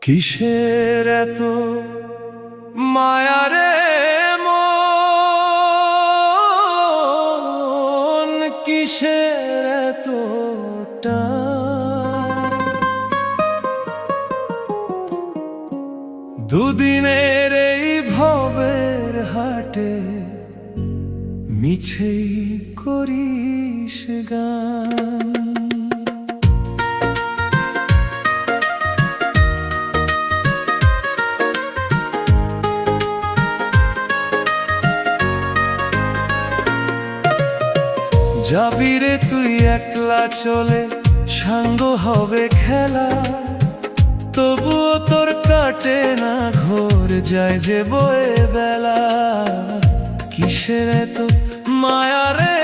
কিসের এত মায়া রে মন, কিসের এত টান? দুদিনের এই ভবের হাটে মিছেই করিস গান। যাবি রে তুই একলা চলে, সাঙ্গ হবে খেলা, তবুও তোর কাটে না ঘোর, যায় যে বয়ে বেলা। কিসের এত মায়া রে